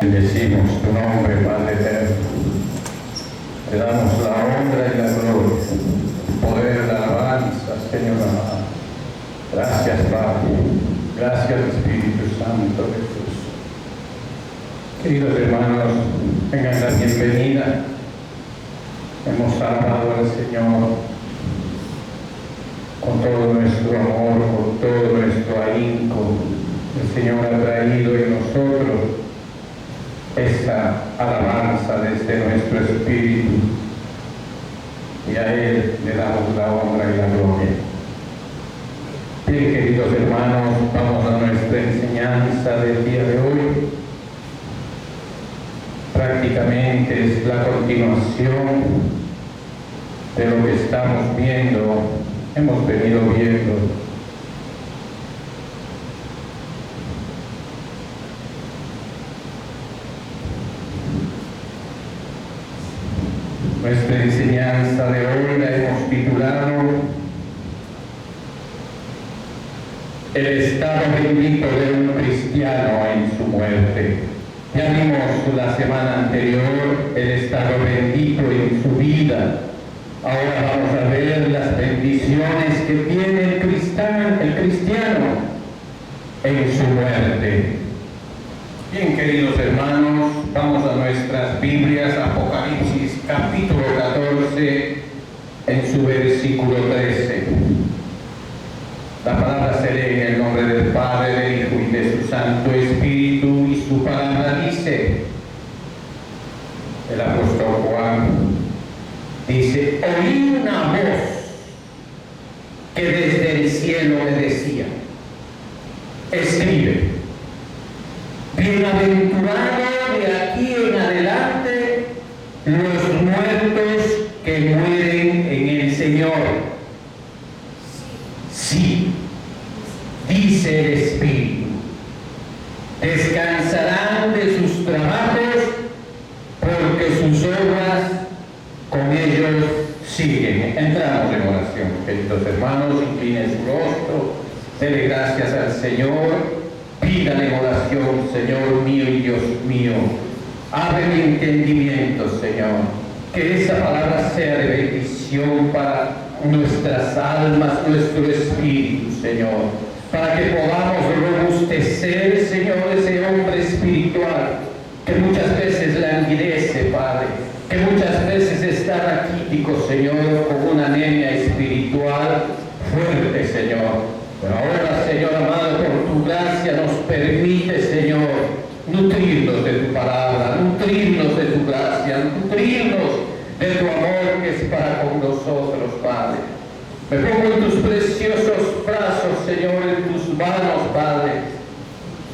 Bendecimos tu nombre, Padre eterno. Te damos la honra y la gloria, el poder, la alabanza, Señor amado. Gracias, Padre. Gracias, Espíritu Santo Jesús. Queridos hermanos, tengan la bienvenida. Hemos alabado al Señor con todo nuestro amor, con todo nuestro ahínco. El Señor ha traído en nosotros esta alabanza desde nuestro espíritu, y a Él le damos la honra y la gloria. Bien, queridos hermanos, vamos a nuestra enseñanza del día de hoy. Prácticamente es la continuación de lo que estamos viendo, hemos venido viendo. Nuestra enseñanza de hoy la hemos titulado El estado bendito de un cristiano en su muerte. Ya vimos la semana anterior el estado bendito en su vida. Ahora vamos a ver las bendiciones que tiene el cristiano en su muerte. Bien, queridos hermanos, vamos a nuestras Biblias, Apocalipsis capítulo 14, en su versículo 13. La palabra se lee en el nombre del Padre, del Hijo y de su Santo Espíritu, y su palabra dice, el apóstol Juan dice: oí una voz que desde el cielo me decía, escribe, bienaventurado de aquí en adelante los muertos que mueren en el Señor. Sí, dice el Espíritu, descansarán de sus trabajos porque sus obras con ellos siguen. Entramos en oración, queridos hermanos, inclinen su rostro, dele gracias al Señor. Pídale en oración: Señor mío y Dios mío, abre mi entendimiento, Señor, que esa palabra sea de bendición para nuestras almas, nuestro espíritu, Señor, para que podamos robustecer, Señor, ese hombre espiritual que muchas veces languidece, Padre, que muchas veces está raquítico, Señor, con una anemia espiritual fuerte, Señor. Pero ahora, Señor amado, por tu gracia nos permite, Señor, nutrirnos de tu palabra, nutrirnos de tu gracia, nutrirnos de tu amor que es para con nosotros, Padre. Me pongo en tus preciosos brazos, Señor, en tus manos, Padre,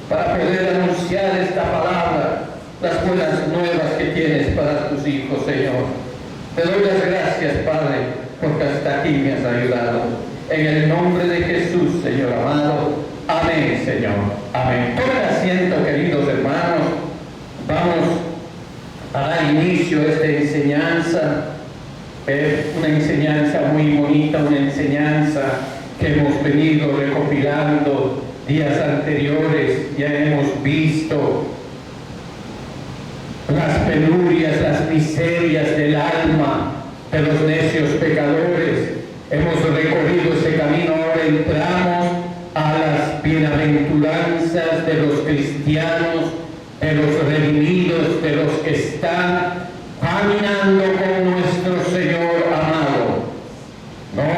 para poder anunciar esta palabra, las buenas nuevas que tienes para tus hijos, Señor. Te doy las gracias, Padre, porque hasta aquí me has ayudado. En el nombre de Jesús, Señor amado. Amén, Señor. Amén. Tomen asiento, queridos hermanos. Vamos a dar inicio a esta enseñanza. Es una enseñanza muy bonita, una enseñanza que hemos venido recopilando días anteriores. Ya hemos visto las penurias, las miserias del alma de los necios pecadores. Hemos recorrido ese camino, ahora entramos a las bienaventuranzas de los cristianos, de los redimidos, de los que están caminando con nuestro Señor amado. ¿No?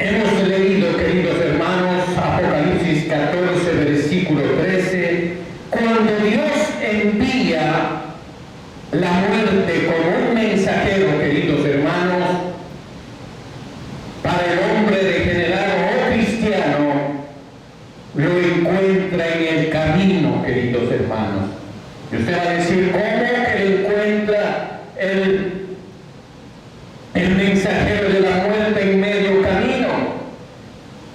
Hemos leído, queridos hermanos, Apocalipsis 14, versículo 13, cuando Dios envía la muerte como un mensajero, queridos hermanos, para el hombre degenerado o cristiano, lo encuentra en el camino, queridos hermanos. Y usted va a decir, ¿cómo que lo encuentra el mensajero de la muerte en medio camino?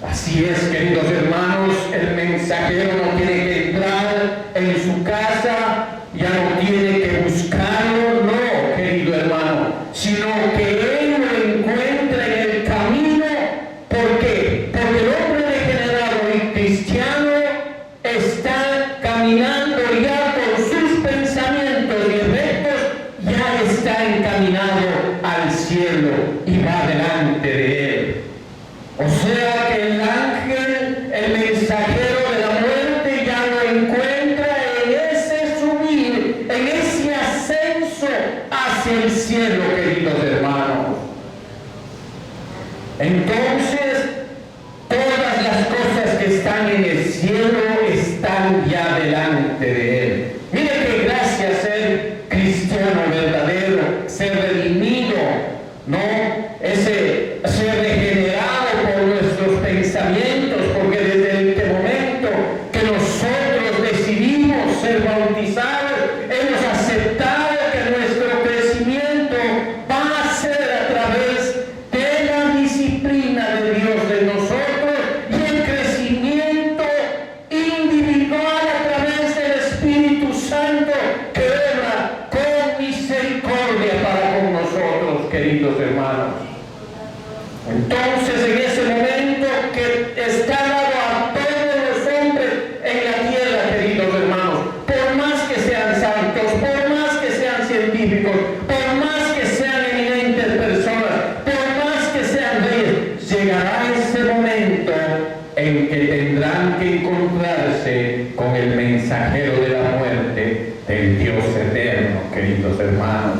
Así es, queridos hermanos, el mensajero no tiene que entrar en su casa, ya no tiene que buscarlo, no, querido hermano, sino que él lo encuentra en el camino. ¿Por qué? Porque el hombre degenerado y cristiano está caminando ya Entonces, todas las cosas que están en el cielo están ya delante de Él. Mire qué gracia ser cristiano verdadero, ser redimido, ¿no? Ese ser regenerado por nuestros pensamientos, porque desde el momento que nosotros decidimos ser bautizados, hemos aceptado que nuestro crecimiento va a ser a través de la disciplina de Dios de nosotros y el crecimiento individual a través del Espíritu Santo que obra con misericordia para con nosotros, queridos hermanos. Entonces, en ese momento que está dado a todos los hombres en la tierra, queridos hermanos, por más que sean santos, por más que sean científicos, por más que sean eminentes personas, por más que sean reyes, llegará ese momento en que tendrán que encontrarse con el mensajero de la muerte del Dios eterno, queridos hermanos.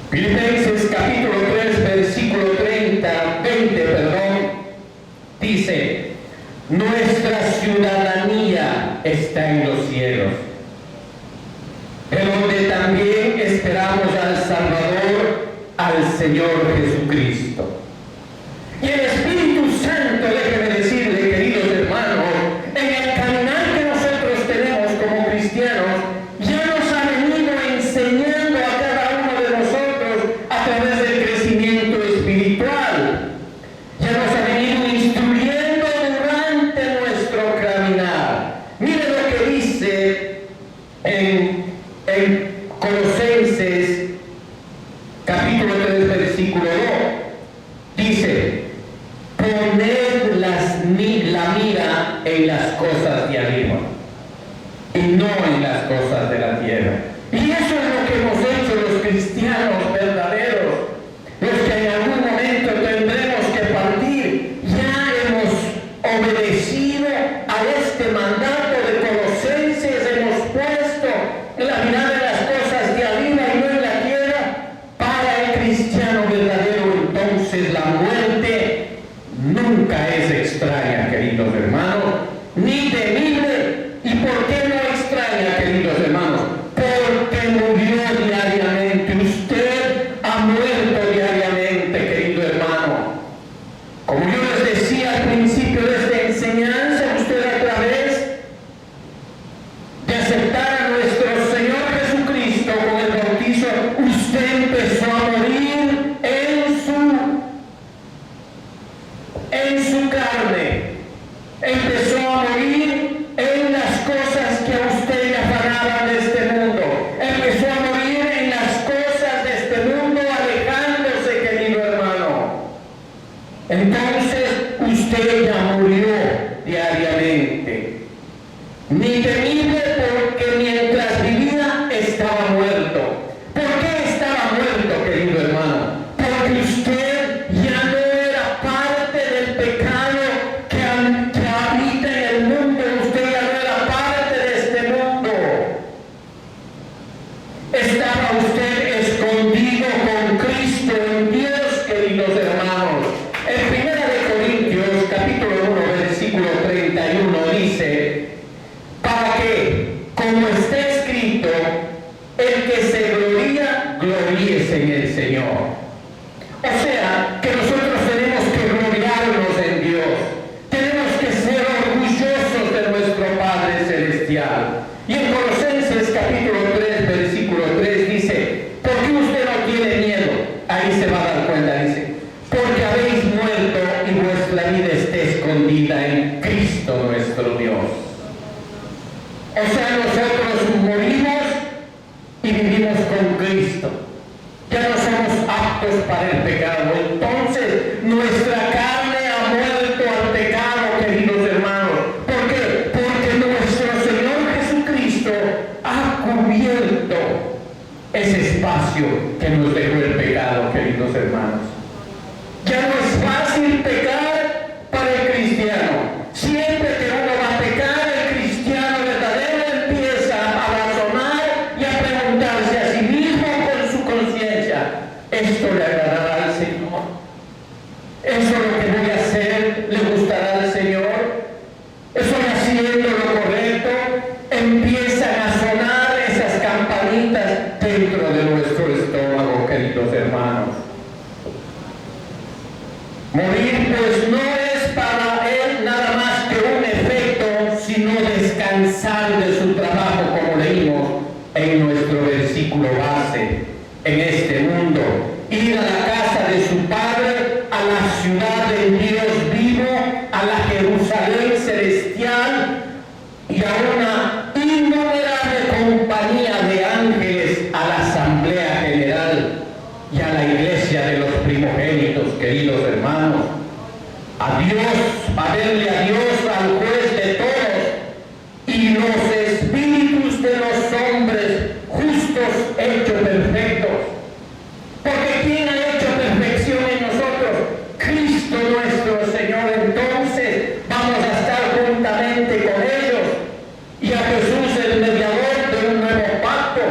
Filipenses capítulo 3, versículo 20, dice: nuestra ciudadanía está en los cielos, de donde también esperamos al Salvador, al Señor Jesucristo. Y el Espíritu Santo, déjeme decirle, queridos hermanos, en el caminar que nosotros tenemos como cristianos, ya nos ha venido enseñando a cada uno de nosotros a través del crecimiento espiritual. Ya nos ha venido instruyendo durante nuestro caminar. Mire lo que dice en Colosenses capítulo 3, versículo 2. Dice: poned la mira en las cosas de arriba y no en las cosas de la tierra. Y eso es lo que hemos hecho los cristianos verdaderos, los que en algún momento tendremos que partir. Ya hemos obedecido a este mandato de Colosenses, hemos puesto la mirada en las cosas de arriba y no en la tierra. Para el cristiano verdadero, entonces, la muerte nunca es extraña, queridos hermanos, ni temible. ¿Y por qué no extraña, queridos hermanos? Porque murió diariamente. Usted ha muerto diariamente, querido hermano. Como yo les decía al principio de esta enseñanza, usted a través de aceptar a nuestro Señor Jesucristo con el bautizo, usted empezó a morir en su carne, empezó a morir en las cosas que a usted le afanaban de este mundo, empezó a morir en las cosas de este mundo, alejándose, querido hermano. Entonces usted ya murió diariamente, ni temible, porque mientras vivía estaba muerto. ¿Por qué estaba muerto, querido hermano? Porque usted ya no era parte del pecado que habita en el mundo. Usted ya no era parte de este mundo. Estaba usted escondido con Cristo en Dios, queridos hermanos. En 1 Corintios capítulo 1, versículo 31 dice: para que, como está escrito, el que se gloría, gloríese en el Señor. O sea, que nosotros tenemos que gloriarnos en Dios. Tenemos que ser orgullosos de nuestro Padre Celestial. Y en Colosenses capítulo 3, versículo 3 dice: ¿por qué usted no tiene miedo? Ahí se va a dar cuenta, dice: porque habéis muerto y vuestra vida está escondida en Cristo nuestro Dios. O sea, nosotros morimos y vivimos con Cristo. Ya no somos aptos para el pecado. Entonces, nuestra carne ha muerto al pecado, queridos hermanos. ¿Por qué? Porque nuestro Señor Jesucristo ha cubierto ese espacio que nos dejó el pecado, queridos hermanos. Ya no es fácil pecar para el cristiano. Siempre que uno va a pecar, el cristiano verdadero empieza a razonar y a preguntarse a sí mismo con su conciencia: ¿esto le agradará al Señor? ¿Eso es lo que voy a hacer? ¿Le gustará al Señor? ¿Estoy haciendo lo correcto? Empiezan a sonar esas campanitas dentro de nuestro estómago, queridos hermanos. Morir pues no es para Él nada más que un efecto, sino descansar de su trabajo, como leímos en nuestro versículo base, en este mundo. Ir a la casa de su Padre, a la ciudad del Dios vivo, a la Jerusalén celestial y a una innumerable compañía de ángeles, a la asamblea general y a la iglesia de los primogénitos, queridos hermanos. A Dios, a verle a Dios, al juez de todos, y los espíritus de los hombres justos hechos perfectos. Porque ¿quién ha hecho perfección en nosotros? Cristo nuestro Señor. Entonces vamos a estar juntamente con ellos y a Jesús, el mediador de un nuevo pacto.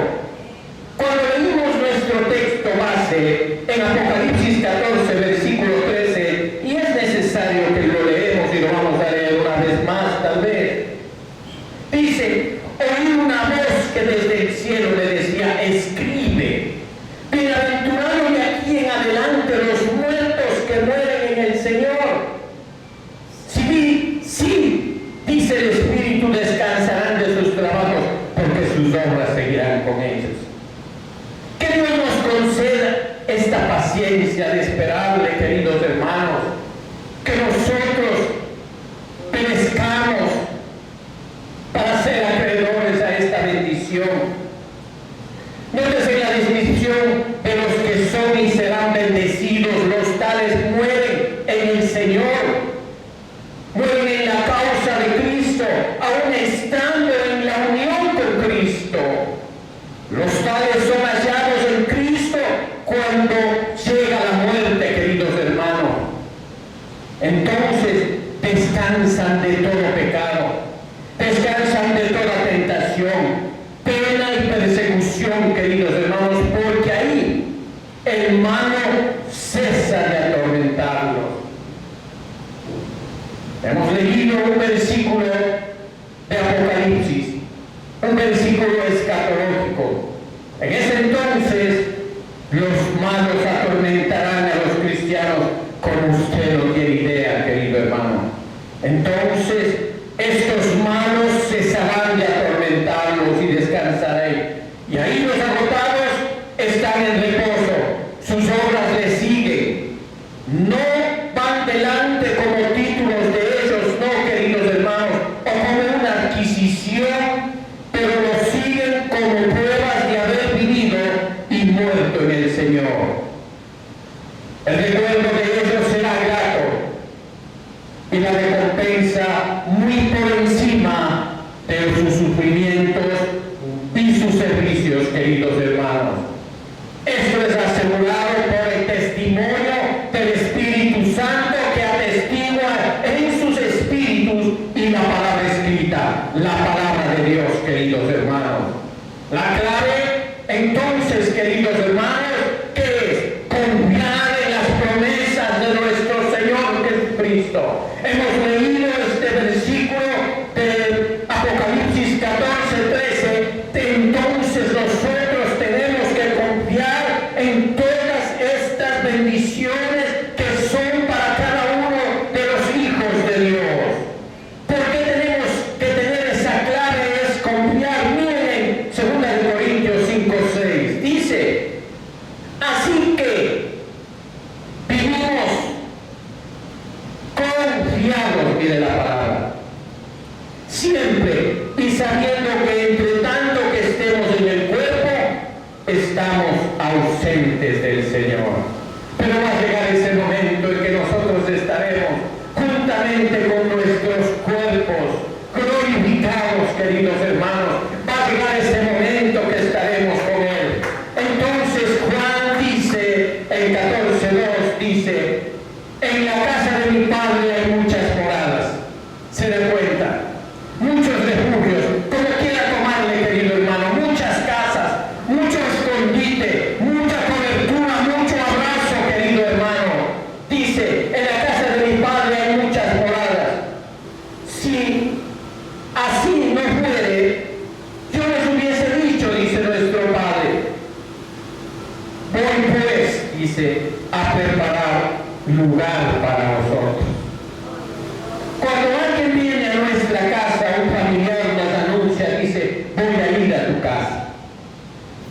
Cuando leímos nuestro texto base en Apocalipsis 14, versículo 13, y es necesario que lo leemos y lo vamos a leer una vez más tal vez, dice: oí una voz que desde el cielo le decía, escribe, bienaventurado de aquí en adelante los muertos que mueren en el Señor. Sí, dice el Espíritu, descansarán de sus trabajos, porque sus obras seguirán con ellos. Que Dios nos conceda esta paciencia desesperable, queridos hermanos, que nosotros perezcamos para ser acreedores a esta bendición. Nótese la descripción de los que son y serán bendecidos. Los tales mueren en el Señor, mueren en la causa de Cristo, aún estando en la unión con Cristo. Los tales son hallados en Cristo cuando llega la muerte, queridos hermanos. Entonces descansan de todo pecado, descansan de toda tentación, pena y persecución, queridos hermanos, porque ahí el malo cesa de atormentarlos. Hemos leído un versículo de Apocalipsis, un versículo escatológico. En ese entonces los malos atormentarán a los cristianos como usted no tiene idea, querido hermano. Entonces estos malos cesarán de atormentarlos y descansarán. Y ahí los agotados están en reposo, sus obras les siguen. No van delante como títulos de ellos, no, queridos hermanos, o como una adquisición, pero los siguen como pruebas de haber vivido y muerto en el Señor. El recuerdo de ellos será grato y la recompensa muy por encima de sus sufrimientos y sus servicios, queridos hermanos. Esto es asegurado por el testimonio del Espíritu Santo que atestigua en sus espíritus y la palabra escrita, la palabra de Dios, queridos hermanos. La clave, entonces, queridos hermanos, ¿qué es? Confiar en las promesas de nuestro Señor Jesucristo. Hemos leído este versículo de Apocalipsis 14:13. Entonces nosotros tenemos que confiar en todas estas bendiciones que son para cada uno de los hijos de Dios. ¿Por qué tenemos que tener esa clave? Es confiar. Miren, 2 Corintios 5:6 dice: así que vivimos confiados, mire la palabra, siempre, y sabiendo que entre tanto que estemos en el cuerpo, estamos ausentes del Señor. Pero va a llegar ese momento en que nosotros estaremos juntamente con nuestros cuerpos glorificados, queridos hermanos. Va a llegar ese momento que estaremos con Él. Entonces Juan dice, en 14:2 dice: en la casa de mi Padre hay muchas moradas. Se da cuenta, muchos refugios, como quiera tomarle, querido hermano, muchas casas, mucho escondite, mucha cobertura, mucho abrazo, querido hermano. Dice, en la preparar lugar para nosotros. Cuando alguien viene a nuestra casa, un familiar nos anuncia, dice, voy a ir a tu casa.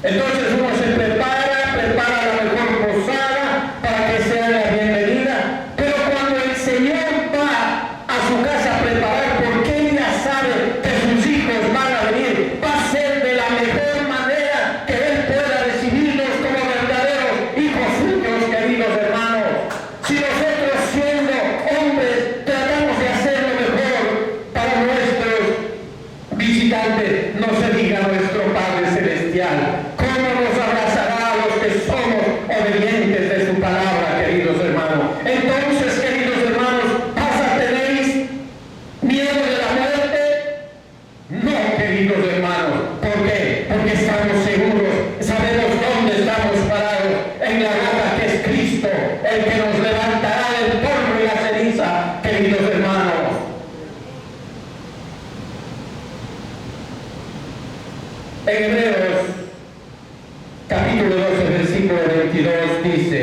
Entonces uno se prepara la mejor posada para que sea la bienvenida, pero cuando el Señor va a su casa a preparar, porque Él ya sabe que sus hijos van a venir, va a ser de la mejor manera que Él pueda recibirlos como verdaderos hijos suyos, queridos hermanos. Si nosotros siendo hombres tratamos de hacer lo mejor para nuestros visitantes, no se diga nuestro Padre Celestial, ¿cómo nos abrazará a los que somos obedientes de su palabra, queridos hermanos? Entonces, queridos hermanos, ¿pasa tenéis miedo de la muerte? No, queridos hermanos. ¿Por qué? Porque estamos seguros, sabemos dónde estamos parados, en la roca que es Cristo, el que nos levantará del polvo y la ceniza, queridos hermanos. En Hebreos, capítulo 12, versículo 22 dice,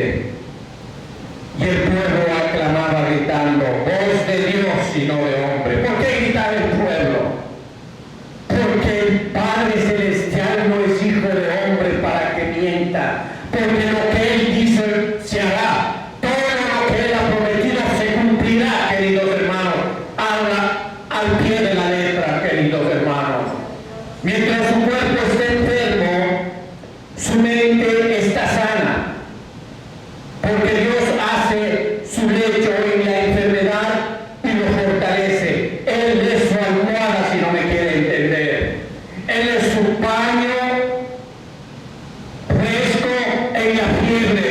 y el pueblo aclamaba gritando, voz de Dios y no de hombre. ¿Por qué gritaba el pueblo? Porque el Padre Celestial no es hijo de hombre para que mienta, porque lo que Él dice se hará, todo lo que Él ha prometido se cumplirá, queridos hermanos, al pie de la letra, queridos hermanos. Mientras su cuerpo está enfermo, su mente está sana, porque Dios hace su lecho en la enfermedad y lo fortalece. Él es su almohada, si no me quiere entender. Él es su paño fresco en la fiebre.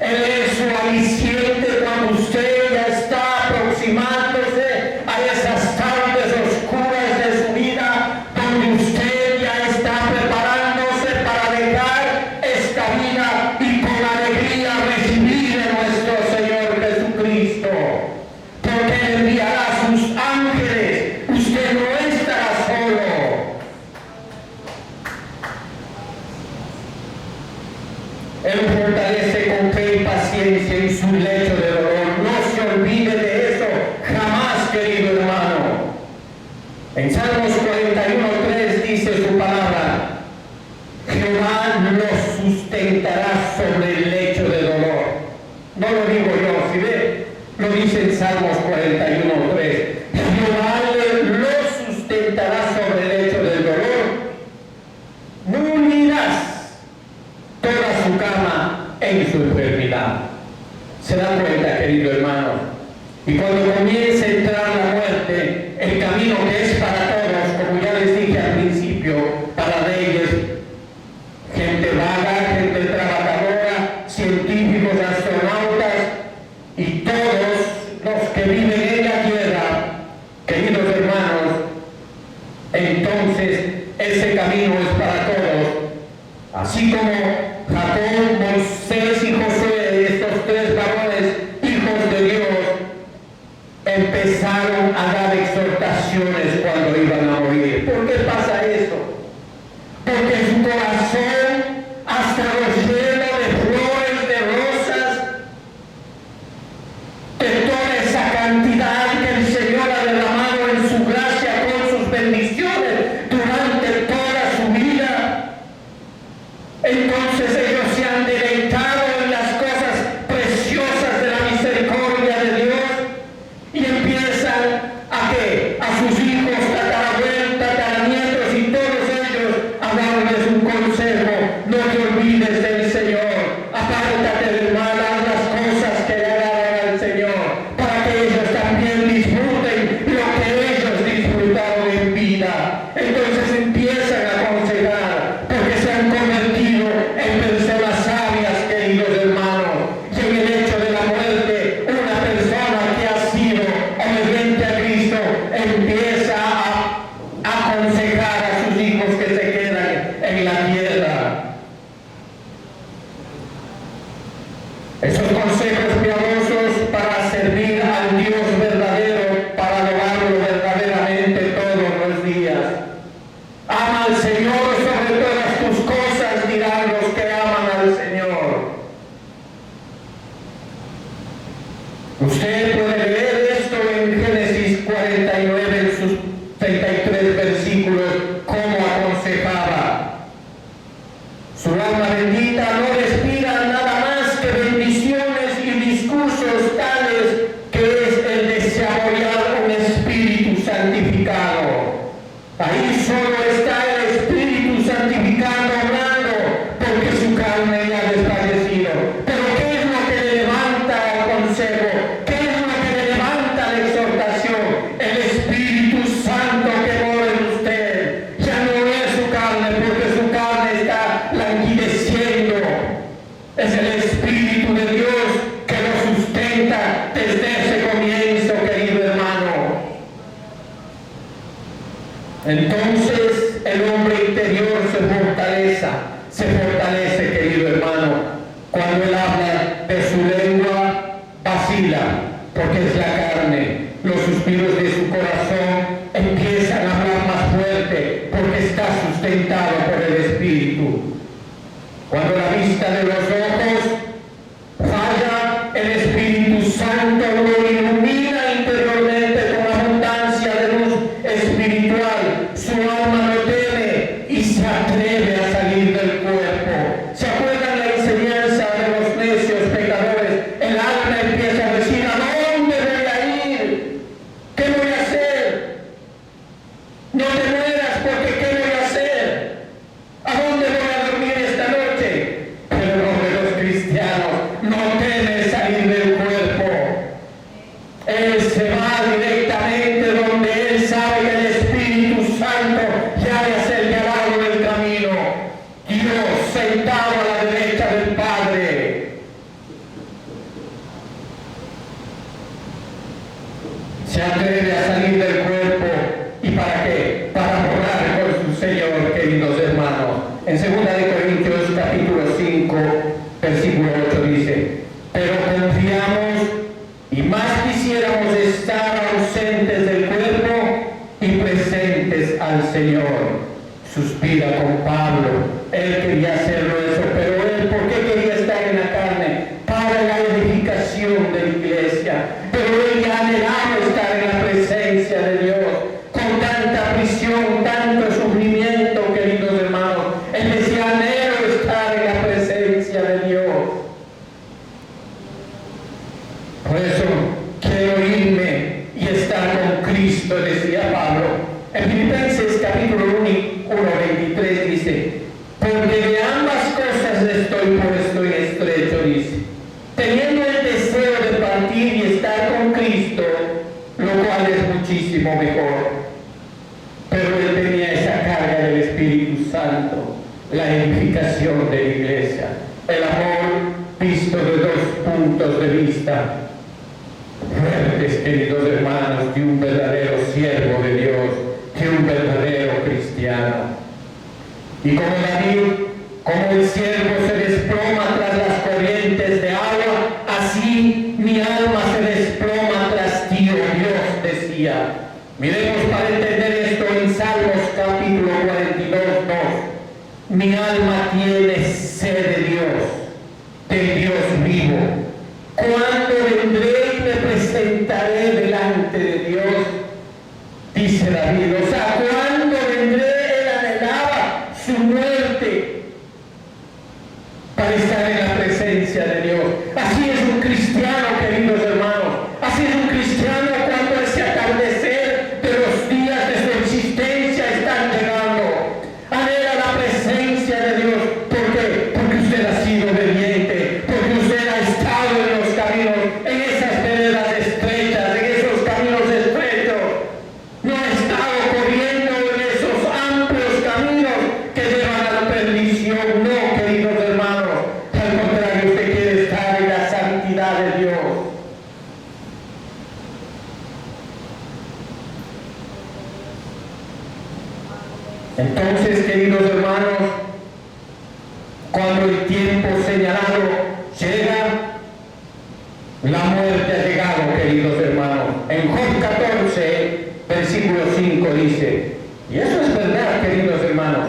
Él es su aliciente cuando usted ya está aproximándose a esas tardes oscuras de su vida, donde usted ya está preparándose para dejar esta vida y con alegría recibir a nuestro Señor Jesucristo, porque Él enviará a sus ángeles. Usted no estará solo. Él fortalece con fe y paciencia en su lecho de dolor. No se olvide de eso jamás, querido hermano. En Salmos 41:3 dice su palabra, Jehová los sustentará sobre el lecho de dolor. No lo digo yo, si ve, lo dice en Salmos 41:3. Jehová los sustentará sobre el lecho del dolor. No unirás toda su cama en su enfermedad. ¿Se da cuenta, querido hermano? Y cuando comience a entrar la muerte, el camino que es para todos, como ya les dije al principio, para reyes, gente vaga, gente trabajadora, científicos, astronautas y todos los que viven en la tierra, queridos hermanos, entonces ese camino es para todos. Así como Jacob, Moisés y Josué, estos tres varones, hijos de Dios, empezaron a dar exhortaciones Usted puede leer esto en Génesis 49, en sus 33 versículos, cómo aconsejaba. Su alma bendita no respira nada más que bendiciones y discursos tales que es el de saborear un espíritu santificado. Ahí solo está el Espíritu santificado obrando, porque su carne ya ha desfallecido. Pero ¿qué es lo que le levanta el consejo? ¿Qué es lo que le levanta la exhortación? El Espíritu Santo que mora en usted. Ya no es su carne, porque su carne está languideciendo. Es el Espíritu de Dios que lo sustenta desde ese comienzo, querido hermano. Entonces el hombre interior se fortalece, querido hermano. Cuando él habla de su lengua, vacila, porque es la carne. Los suspiros de su corazón empiezan a hablar más fuerte, porque está sustentado por el Espíritu. Cuando la vista de los ojos falla, el Espíritu Santo lo ilumina interiormente con abundancia de luz espiritual. Su alma no teme y se atreve a salir del cuerpo. ¿Se acuerdan la enseñanza de los necios pecadores? El alma empieza a decir: ¿a dónde voy a ir? ¿Qué voy a hacer? No te mueras, porque ¿qué voy a hacer? ¿A dónde voy a dormir esta noche? Pero el hombre de los cristianos no teme salir del cuerpo. Él se va directamente donde él sabe que el Espíritu Santo ya le ha señalado el camino. Dios sentado a la derecha del Padre. Se atreve a salir del cuerpo. ¿Y para qué? Para morar con su Señor, queridos hermanos. En 2 Corintios capítulo 5, versículo 8 dice: pero confiamos y más quisiéramos estar ausentes del cuerpo y presentes al Señor. Suspira con Pablo. Él quería hacerlo eso, pero él, ¿por qué quería estar en la carne? Para la edificación de la iglesia. Pero él ya anhelaba estar en la presencia de Dios. Con tanta prisión, tanto sufrimiento, queridos hermanos, él decía: anhelo estar en la presencia de Dios. Por eso quiero irme y estar con Cristo, decía Pablo. En Filipenses capítulo 1:23 dice: porque de ambas cosas estoy puesto en estrecho, dice, teniendo el deseo de partir y estar con Cristo, lo cual es muchísimo mejor. Pero él tenía esa carga del Espíritu Santo, la edificación de la iglesia, el amor visto de dos puntos de vista fuertes, queridos hermanos, de un verdadero siervo de Dios, de un verdadero cristiano. Y como David, como el siervo se desploma tras las corrientes de agua, así mi alma se desploma tras ti, oh Dios, decía. Miremos para entender esto en Salmos capítulo 42, 2. Mi alma tiene sed de Dios, del Dios vivo. ¿Cuándo vendré y me presentaré delante de Dios? Dice David. O sea, ¿cuándo vendré? Él anhelaba su muerte para estar en la presencia de Dios. Así es un cristiano, queridos hermanos. Así es un cristiano cuando ese atardecer de los días de su existencia están llegando. Anhela la presencia de Dios. ¿Por qué? Porque usted ha sido obediente, porque usted ha estado en los caminos, en esas veredas estrechas, en esos caminos estrechos. No ha estado corriendo en esos amplios caminos que llevan a la perdición. No, queridos hermanos. Al contrario, usted quiere estar en la santidad de Dios. Entonces, queridos hermanos, cuando el tiempo señalado llega, la muerte ha llegado, queridos hermanos. En Job 14, versículo 5 dice, y eso es verdad, queridos hermanos,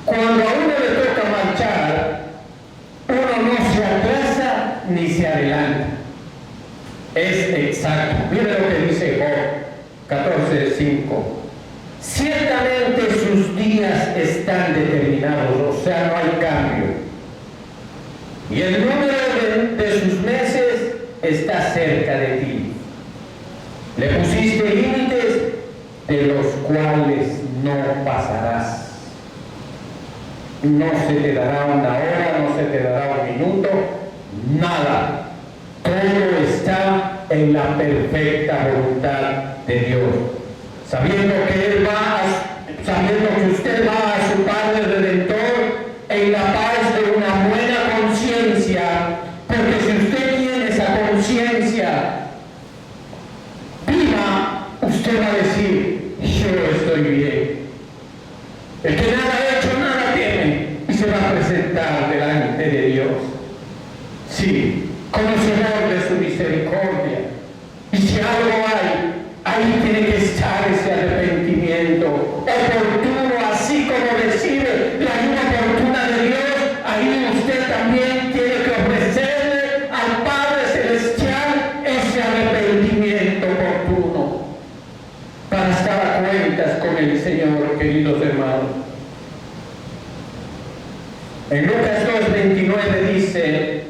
cuando a uno le toca marchar, uno no se atrasa ni se adelanta. es exacto. Mire lo que dice Job 14:5. Ciertamente sus días están determinados, o sea, no hay cambio. Y el número de sus meses está cerca de ti. Le pusiste límites de los cuales no pasarás. No se te dará una hora, no se te dará un minuto, nada. Todo está en la perfecta voluntad de Dios. Sabiendo que usted va a su Padre Redentor en la paz de una buena conciencia, porque si usted tiene esa conciencia viva, usted va a decir, yo estoy bien. El que nada ha hecho, nada tiene, y se va a presentar delante de Dios. Sí, conocedor de su misericordia. Y si algo hay, ahí tiene que estar ese arrepentimiento oportuno, así como recibe la ayuda oportuna de Dios, ahí usted también tiene que ofrecerle al Padre Celestial ese arrepentimiento oportuno para estar a cuentas con el Señor, queridos hermanos. En Lucas 2:29 dice: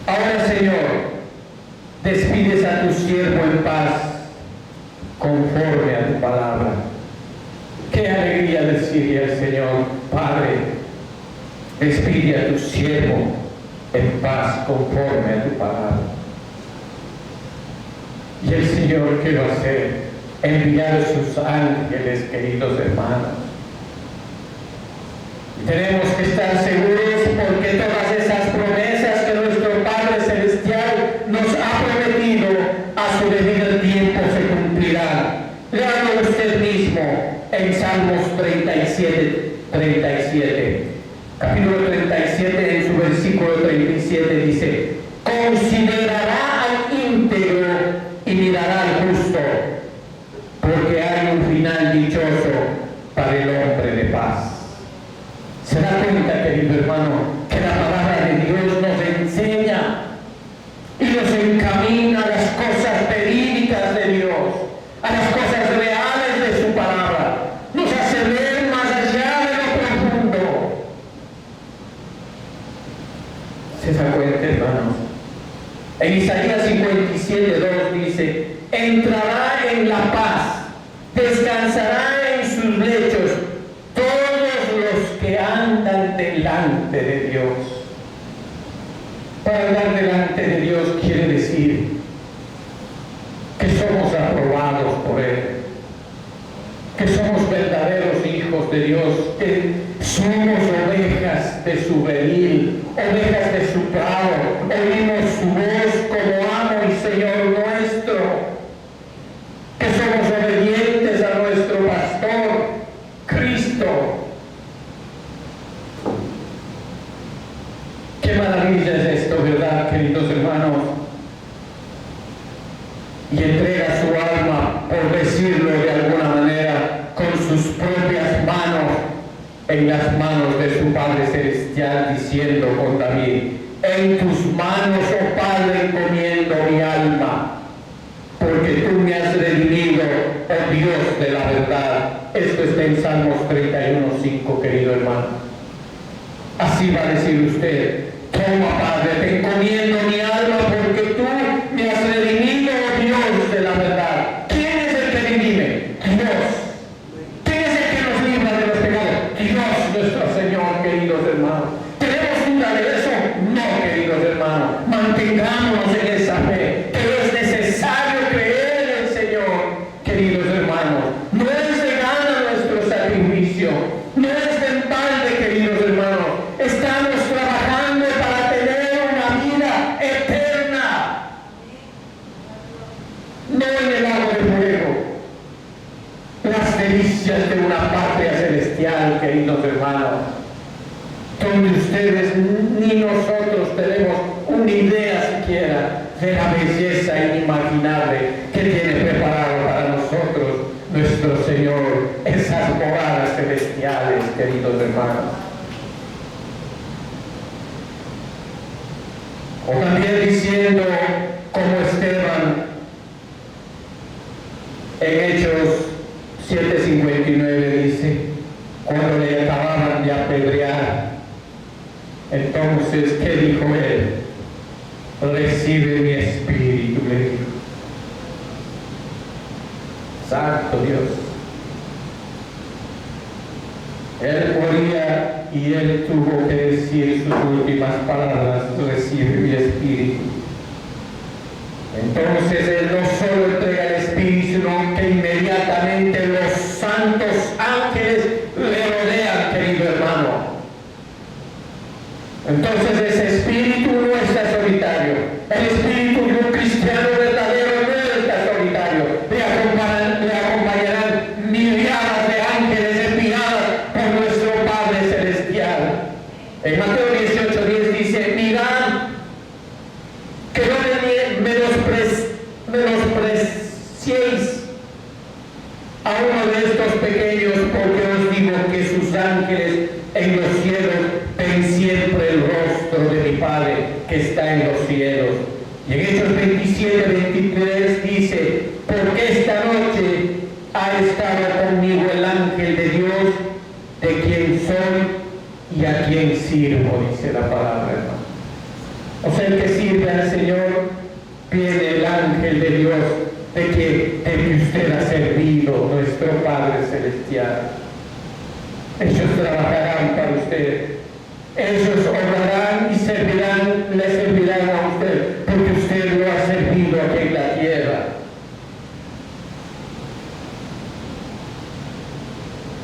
ahora, Señor, despides a tu siervo en paz, conforme a tu palabra. Qué alegría decirle al Señor: Padre, despide a tu siervo en paz, conforme a tu palabra. Y el Señor, ¿qué va a hacer? Enviar sus ángeles, queridos hermanos. Y tenemos que estar seguros, porque todas esas promesas que nuestro Padre Celestial nos ha prometido, a su debido tiempo se cumplirán. Léalo usted mismo en Salmos 37, capítulo 37, en su versículo 37 dice: considerará al íntegro y mirará al justo, porque hay un final dichoso para el hombre de paz. ¿Se da cuenta, querido hermano, que la palabra de Dios nos enseña y nos encamina a las cosas verídicas de Dios, a las cosas reales de su palabra? Nos hace ver más allá de lo profundo. ¿Se da cuenta, hermanos? En Isaías 57:2 dice: entrará en la paz, descansará en sus lechos todos los que andan delante de Dios. Para andar delante de Dios quiere decir que somos aprobados por Él, que somos verdaderos hijos de Dios, que somos ovejas de su redil, ovejas de su prado, oímos su voz como amo y Señor nuestro, que somos obedientes a nuestro pastor, Cristo. Qué maravilla es esto, ¿verdad, queridos hermanos? Y entrega su alma, por decirlo de alguna manera, con sus propias manos, en las manos de su Padre Celestial, diciendo con David: en tus manos, oh Padre, encomiendo mi alma, porque tú me has redimido, oh Dios de la verdad. Esto está en Salmos 31:5, querido hermano. Así va a decir usted: toma, Padre, te encomiendo mi alma, porque tú me has redimido, oh Dios de la verdad. ¿Quién es el que redime? Dios. ¿Quién es el que nos libra de los pecados? Dios nuestro Señor, queridos hermanos. ¿Tenemos duda de eso? No, queridos hermanos. Mantengámonos en esa fe, que es necesario creer en el Señor, queridos hermanos. No es de gana nuestro sacrificio, no es de balde, queridos hermanos. Estamos trabajando O también diciendo, como Esteban, en Hechos 7:59 dice, cuando le acababan de apedrear, entonces, ¿qué dijo él? Recibe mi espíritu, le dijo. Santo Dios. Él moría y él tuvo que decir sus últimas palabras, recibe mi espíritu. Entonces él no solo entrega el espíritu, sino que inmediatamente los santos ángeles le rodean, querido hermano. Entonces ese espíritu no está solitario. El espíritu de un cristiano verdadero no está solitario. Le acompañarán millares de ángeles enviados por nuestro Padre Celestial. En Mateo 18:10 dice, mirad que no menospreciéis a uno de estos pequeños, porque os digo que sus ángeles en los cielos ven siempre el rostro de mi Padre que está en los cielos. Y en Hechos 27:23 dice, porque esta noche ha estado conmigo el ángel de Dios, de quien soy y a quien sirvo, dice la palabra, hermano. O sea, el que sirve al Señor, viene el ángel de Dios, de que usted ha servido, nuestro Padre Celestial. Ellos trabajarán para usted. Ellos orarán y le servirán a usted, porque usted lo ha servido aquí en la tierra.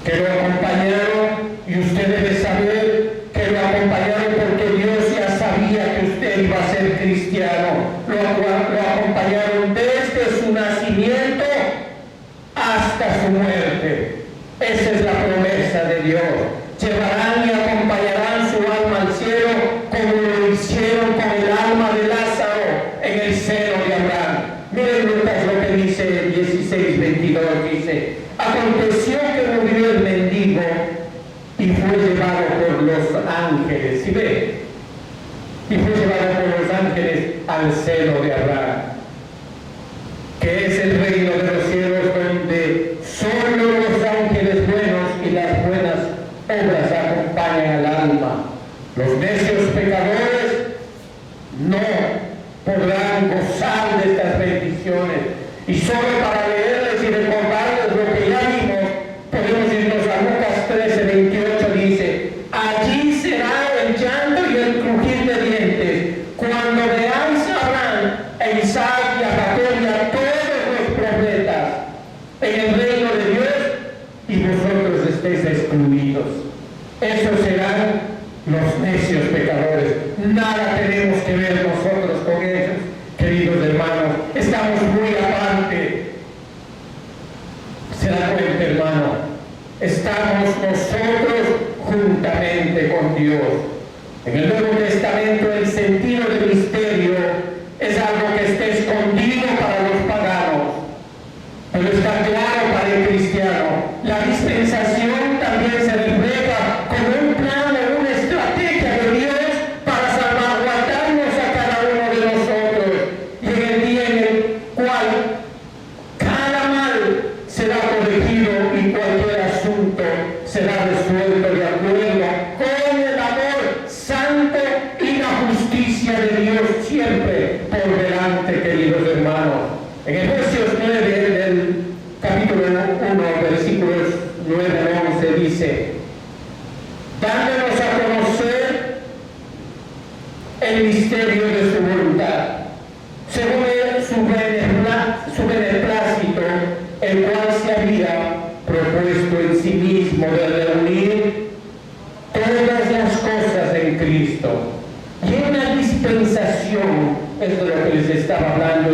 Que lo acompañaron, y usted debe saber que lo acompañaron porque Dios ya sabía que usted iba a ser cristiano. Lo acompañaron desde su nacimiento hasta su muerte. Esa es la promesa de Dios. Llevarán y acompañarán su alma al cielo, como lo hicieron con el alma de Lázaro en el seno de Abraham. Miren Lucas lo que dice 16:22, dice, aconteció que murió el mendigo y fue llevado por los ángeles. ¿Sí ve? Y fue llevado por los ángeles al seno de Abraham, que es el reino de los cielos, donde solo los ángeles buenos y las buenas obras acompañan al alma. Los necios pecadores no podrán gozar de estas bendiciones. Y solo para leerles y recordarles lo que ya vimos, podemos irnos a Lucas 13:28, dice, allí será el llanto y el crujir de dientes, cuando veáis a Abraham, a Isaac y a Jacob y a todos los profetas en el reino de Dios, y vosotros estéis excluidos. Esos serán los necios pecadores. Nada tenemos que ver nosotros con ellos, queridos hermanos. Estamos muy aparte. ¿Se da cuenta, hermano? Estamos nosotros juntamente con Dios. En el Nuevo Testamento el sentido del misterio es algo que está escondido para los paganos, pero está claro para el cristiano. La dispensación también se refleja como un plan o una estrategia de Dios para salvaguardarnos a cada uno de nosotros. Y en el día en el cual cada mal será corregido y cualquier asunto será resuelto de acuerdo con el amor santo y la justicia de Dios siempre por delante, queridos hermanos. En Efesios 9, del capítulo 1, versículos 9 al 11, dice, dándonos a conocer el misterio de su voluntad, según su beneplácito, el cual se había propuesto en sí mismo de reunir todas las cosas en Cristo. Y una dispensación, es de lo que les estaba hablando,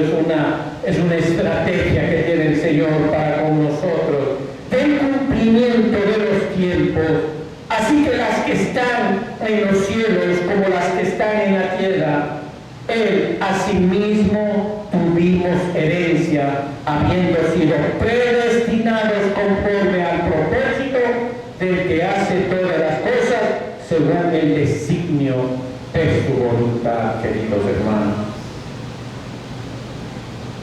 es una estrategia que tiene el Señor para con nosotros, del cumplimiento de los tiempos. Así que las que están en los cielos como las que están en la tierra, Él asimismo tuvimos herencia, habiendo sido predestinados conforme al propósito del que hace todas las cosas según el designio es tu voluntad, queridos hermanos.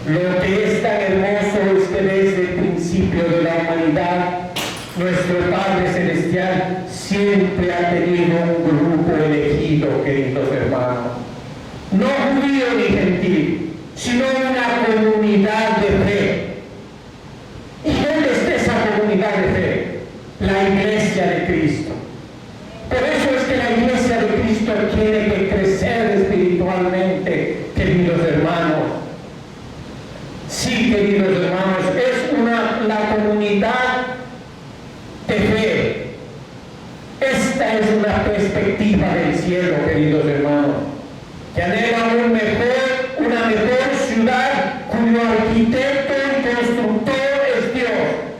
Lo que es tan hermoso es que desde el principio de la humanidad, nuestro Padre Celestial siempre ha tenido un grupo elegido, queridos hermanos. No judío ni gentil, sino una comunidad de fe. ¿Y dónde está esa comunidad de fe? La iglesia de Cristo. Por eso es que la iglesia de Cristo tiene que crecer espiritualmente, queridos hermanos. Sí, queridos hermanos, es la comunidad de fe. Esta es una perspectiva del cielo, queridos hermanos, que anhela una mejor ciudad cuyo arquitecto y constructor es Dios.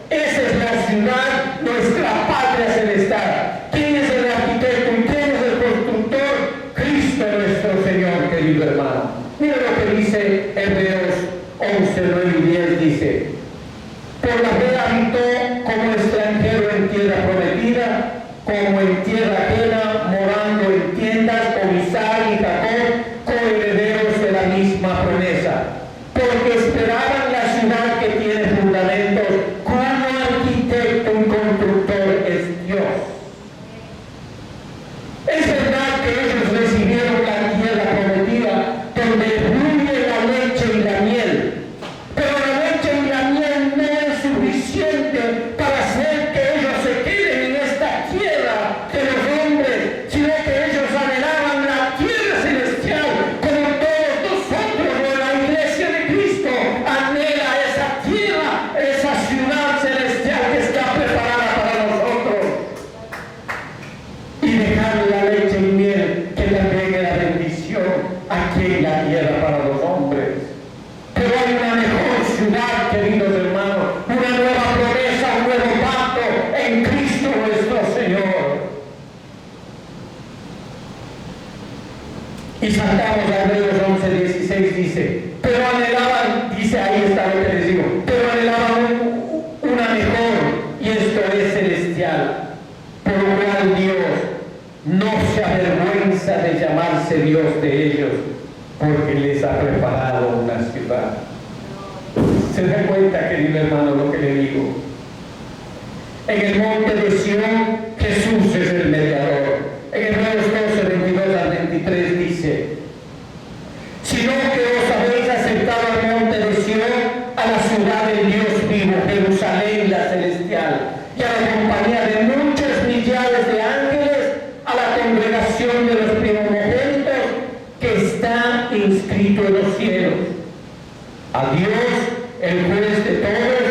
Esa es la ciudad, nuestra patria celestial. ¿Quién es el arquitecto y quién es el constructor? Cristo nuestro Señor, querido hermano. Mira lo que dice Hebreos 11, 9 y 10, dice: por la fe habitó como extranjero en tierra prometida, como en tierra ajena, morando en tiendas con Isaac y Jacob, coherederos de la misma promesa, porque esperaban la ciudad que tiene fundamentos, cuyo arquitecto y constructor es Dios. Es verdad que ellos recibieron la tierra prometida, donde fluye la leche y la miel, pero la leche y la miel no es suficiente para hacer que ellos se queden en esta tierra de los hombres, sino que ellos anhelaban la tierra celestial, como todos nosotros. La iglesia de Cristo anhela esa tierra, esa ciudad celestial que está preparada para nosotros, y dejar la leche y miel, que también es la bendición aquí en la tierra para los hombres. Pero hay una mejor ciudad, queridos hermanos, una nueva promesa, un nuevo pacto en Cristo nuestro Señor. Y saltamos a Hebreos 11, 16, dice: pero anhelaban, dice, ahí está lo que les digo, pero anhelaban una mejor, y esto es celestial, por lo cual Dios no se avergüenza de llamarse Dios de ellos, porque les ha preparado una ciudad. ¿Se da cuenta, querido hermano, lo que le digo? En el monte de Sión, Jesús es el mediador. En Hebreos 12, 22 al 23 dice: sino que os habéis acercado al monte de Sión, a la ciudad del Dios vivo, Jerusalén la celestial, y a la compañía de muchos millares de ángeles, a la congregación de los primogénitos que está inscrito en los cielos, a Dios, el juez de todos,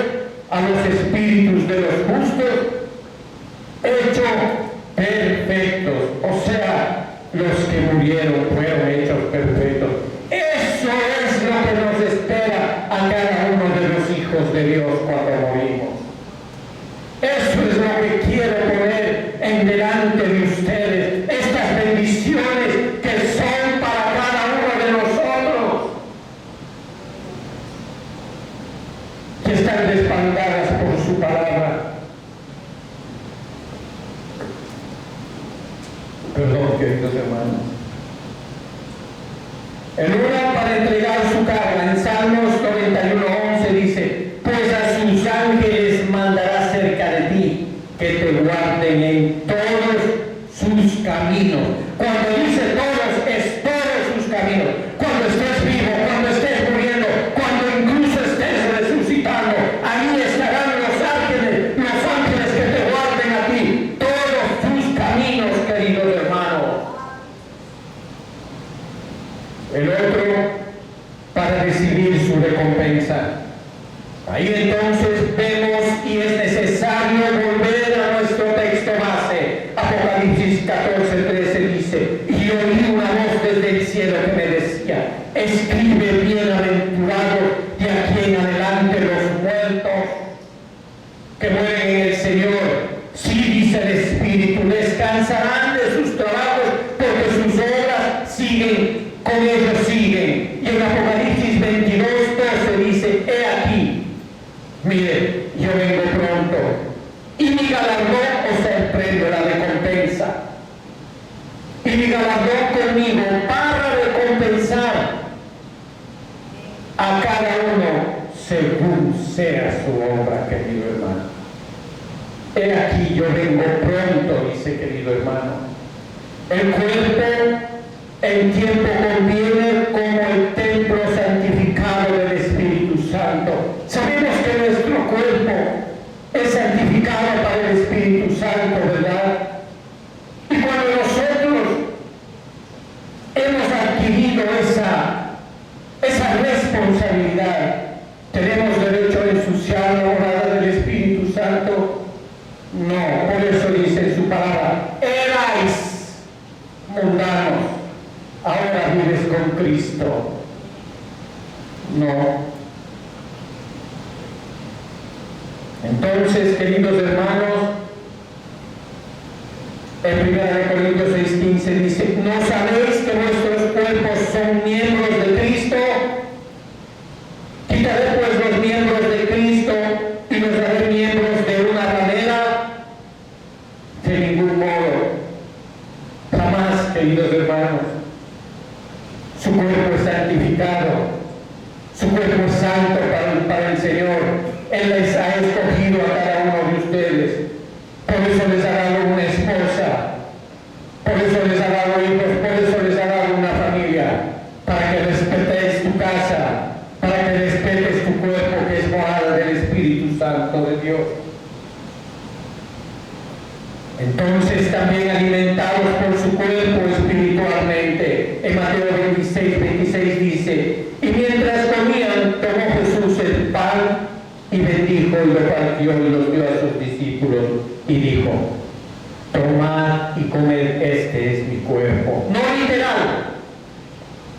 a los espíritus de los justos, hechos perfectos. O sea, los que murieron fueron hechos perfectos. Eso es lo que nos espera a cada uno de los hijos de Dios cuando morimos. Eso es lo que quiero poner en delante de ustedes, estas bendiciones que son para cada uno de nosotros, que están respaldadas por su palabra. Perdón, queridos hermanos. El uno para entregar su carga, en Salmos 91:11 dice: pues a sus ángeles mandará cerca de ti, que te guarden en todos sus caminos. Cuando dice todos, es todos sus caminos. Cuando estés vivo, cuando estés muriendo, cuando incluso estés resucitando, ahí estarán los ángeles que te guarden a ti, todos tus caminos, queridos hermanos. El otro para recibir su recompensa. Ahí entonces vemos, y es necesario volver a nuestro texto base. Apocalipsis 14:13 dice: y oí una voz desde el cielo que me decía: escribe, bienaventurado de aquí en adelante los muertos que mueren en el Señor. Sí, dice el Espíritu, descansarán de sus trabajos, porque sus obras siguen, con ellos siguen. Y en Apocalipsis 22:12 dice: he aquí, mire, yo vengo pronto, y mi galardón, o sea, el premio, la recompensa, y mi galardón conmigo, sea su obra, querido hermano. He aquí yo vengo pronto, dice, querido hermano. El cuerpo en tiempo conviene como el templo santificado del Espíritu Santo. Sabemos que nuestro cuerpo es santificado para el Espíritu Santo, ¿verdad? Y cuando nosotros hemos adquirido esa responsabilidad, ¿tenemos derecho a ensuciar la morada del Espíritu Santo? No, por eso dice en su palabra, erais mundanos, ahora vives con Cristo. No. Entonces, queridos hermanos, en 1 Corintios 6:15 dice, ¿no sabéis que vuestros cuerpos son miembros de Cristo? Quitaré pues los miembros de Cristo y los haré miembros de una ramera. De ningún modo, jamás, queridos hermanos. Su cuerpo es santificado, su cuerpo es santo para el Señor. Él les ha escogido a cada uno de ustedes. Por eso les ha dado una esposa, por eso les ha dado hijos, por eso les ha dado una familia, para que respetéis tu casa, para que respetes tu cuerpo, que es morada del Espíritu Santo de Dios. Entonces también alimentados por su cuerpo espiritualmente. En Mateo 26 dice, y mientras comían, tomó Jesús el pan y bendijo y lo partió y lo dio a sus discípulos y dijo, tomad y comed, este es mi cuerpo. No literal,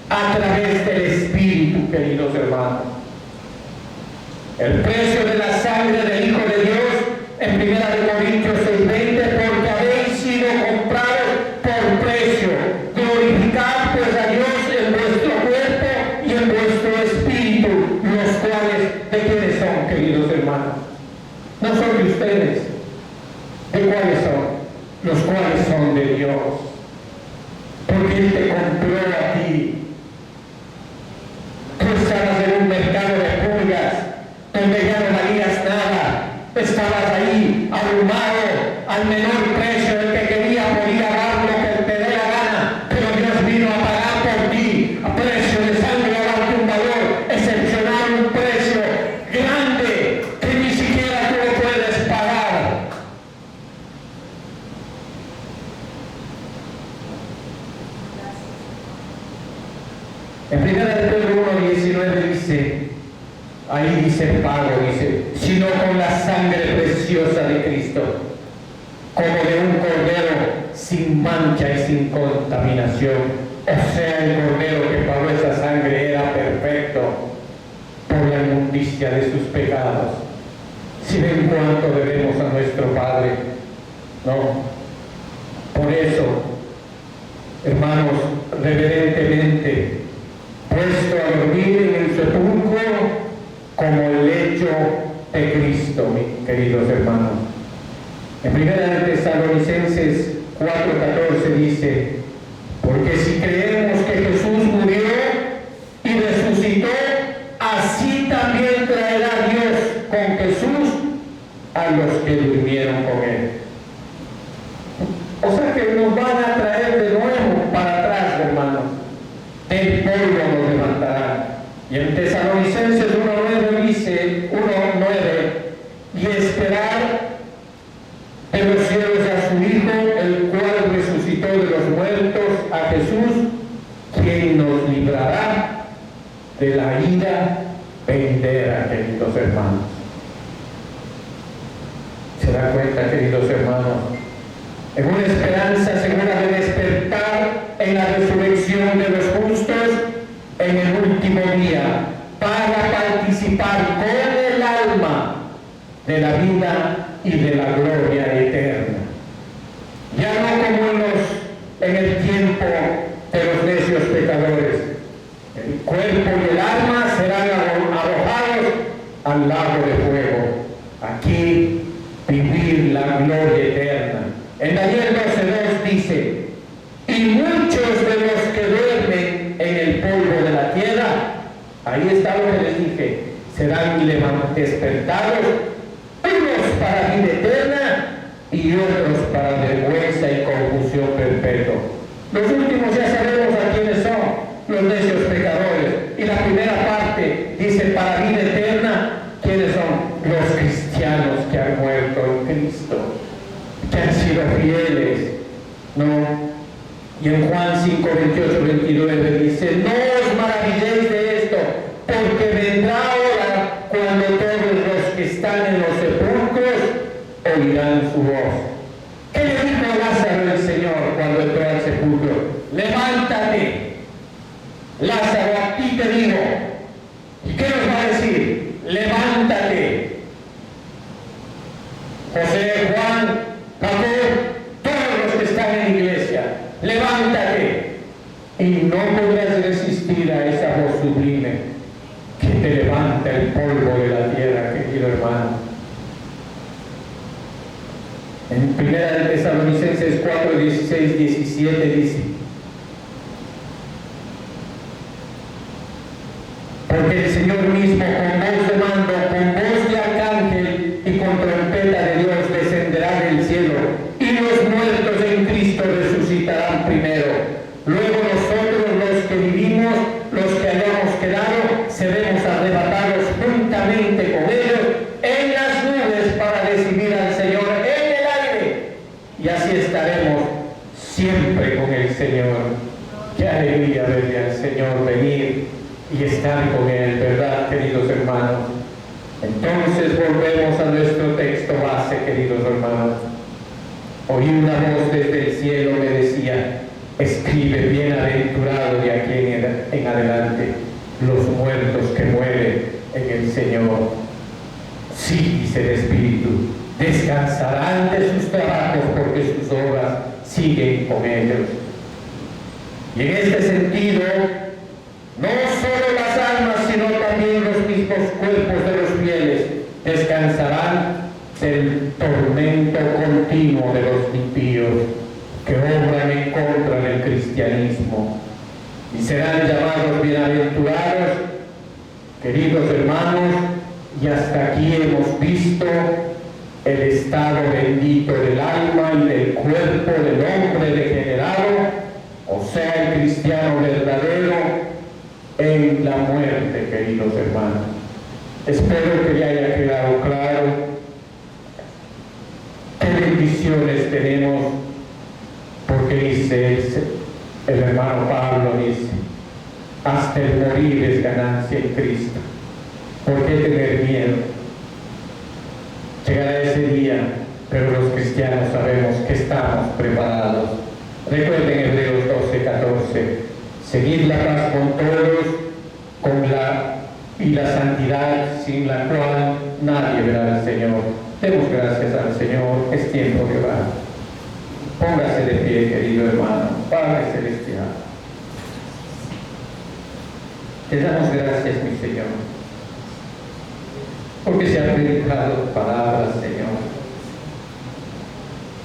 a través del Espíritu, queridos hermanos. El precio de la sangre del Hijo de Dios, en 1 Corintios 6:20, porque habéis sido comprados por precio. Glorificad pues a Dios en vuestro cuerpo y en vuestro espíritu, los cuales, ¿de quiénes son, queridos hermanos? No son de ustedes. ¿De cuáles son? Los cuales son de Dios. Porque Él te compró a ti. Tú estabas en un mercado de pulgas, donde ya no valías nada. Estabas ahí, abrumado, al menor precio. El que quería podía dar lo que te dé la gana, pero Dios vino a pagar por ti, a precio de sangre, a darte un valor excepcional, un precio grande, que ni siquiera tú lo puedes pagar. En 1 Pedro 1:19 dice, ahí dice Pablo, dice, sino con la sangre preciosa de Cristo, como de un cordero sin mancha y sin contaminación. O sea, el cordero que pagó esa sangre era perfecto por la inmundicia de sus pecados. Si ven cuánto debemos a nuestro Padre, ¿no? Por eso, hermanos, reverentemente, puesto a dormir en el sepulcro como el lecho de Cristo, mis queridos hermanos. En 1 Tesalonicenses 4:14 dice, porque si creemos que Jesús murió y resucitó, así también traerá Dios con Jesús a los que durmieron con Él. O sea que nos van a traer de nuevo para atrás, hermanos. Del polvo nos levantarán. Y en Tesalonicenses 1:9 dice, 1:9, y esperar de los cielos a su Hijo, el cual resucitó de los muertos, a Jesús, quien nos librará de la ira venidera, queridos hermanos. ¿Se dan cuenta, queridos hermanos? En una esperanza segura de despertar en la resurrección de los justos en el último día, para participar con el alma de la vida y de la gloria eterna. Ya no como en el tiempo de los necios pecadores. El cuerpo y el alma serán arrojados al lago de fuego. Aquí vivir la gloria eterna. En Daniel 12:2 dice, y muchos de los que duermen en el polvo de la tierra, ahí está lo que les dije, serán despertados, unos para vida eterna y otros para vergüenza y confusión perpetua. Los últimos ya sabemos a quiénes son, los necios pecadores. Y la primera parte dice para vida eterna, ¿quiénes son? Los cristianos que han muerto en Cristo, que han sido fieles, ¿no? Y en Juan 5, 28, 29 dice, no os maravilléis de esto, porque vendrá hora cuando todos los que están en los sepulcros oirán su voz. ¿Qué le dijo a Lázaro el Señor cuando entró al sepulcro? Levántate, Lázaro, a ti te digo. ¿Y qué nos va a decir? Levántate. José, Juan, Jacob, todos los que están en la iglesia, levántate. Y no podrás resistir a esa voz sublime que te levanta el polvo de la tierra, querido hermano. En 1 Tesalonicenses 4, 16, 17 dice, porque el Señor mismo con voz de mando, con voz de arcángel y con trompeta de Dios descenderá del cielo, y los muertos en Cristo resucitarán primero. Luego nosotros los que vivimos, los que hayamos quedado, seremos arrebatados juntamente con ellos en las nubes para recibir al Señor en el aire. Y así estaremos siempre con el Señor. Qué alegría verle al Señor venir y estar con Él, ¿verdad, queridos hermanos? Entonces volvemos a nuestro texto base, queridos hermanos. Oí una voz desde el cielo que decía, escribe, bienaventurado de aquí en adelante los muertos que mueren en el Señor. Sí, dice el Espíritu, descansarán de sus trabajos porque sus obras siguen con ellos. Y en este sentido, no solo las almas, sino también los mismos cuerpos de los fieles descansarán del tormento continuo de los impíos que obran en contra del cristianismo, y serán llamados bienaventurados, queridos hermanos. Y hasta aquí hemos visto el estado bendito del alma y del cuerpo del hombre degenerado, o sea, el cristiano verdadero, en la muerte, queridos hermanos. Espero que le haya quedado claro qué bendiciones tenemos, porque dice el hermano Pablo, dice, hasta el morir es ganancia en Cristo. ¿Por qué tener miedo? Llegará ese día, pero los cristianos sabemos que estamos preparados. Recuerden Hebreos 12, 14, seguid la paz con todos, y la santidad sin la cual nadie verá al Señor. Demos gracias al Señor, es tiempo de orar. Póngase de pie, querido hermano, Padre Celestial. Te damos gracias, mi Señor, porque se han predicado palabras, Señor.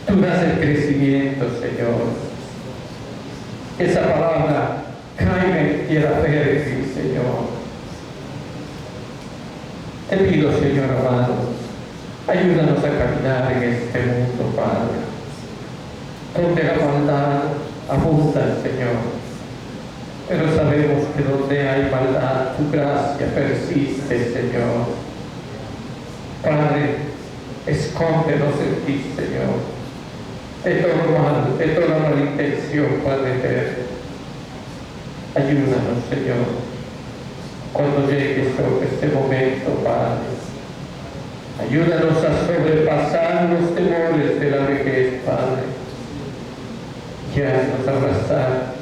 Tú das el crecimiento, Señor. Esa palabra caiga en tierra fértil, Señor. Te pido, Señor amado, ayúdanos a caminar en este mundo, Padre, donde la maldad abunda, Señor. Pero sabemos que donde hay maldad, tu gracia persiste, Señor. Padre, escóndenos en ti, Señor, de todo mal, de toda malintención, Padre eterno. Ayúdanos, Señor, cuando llegue sobre este momento, Padre. Ayúdanos a sobrepasar los temores de la vejez, Padre, y haznos abrazar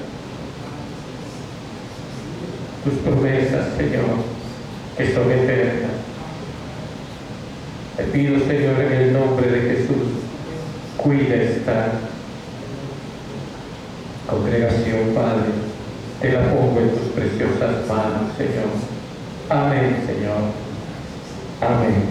tus promesas, Señor, que son eternas. Te pido, Señor, en el nombre de Jesús, cuida esta congregación, Padre. Te la pongo en tus preciosas manos, Señor. Amén, Señor. Amén.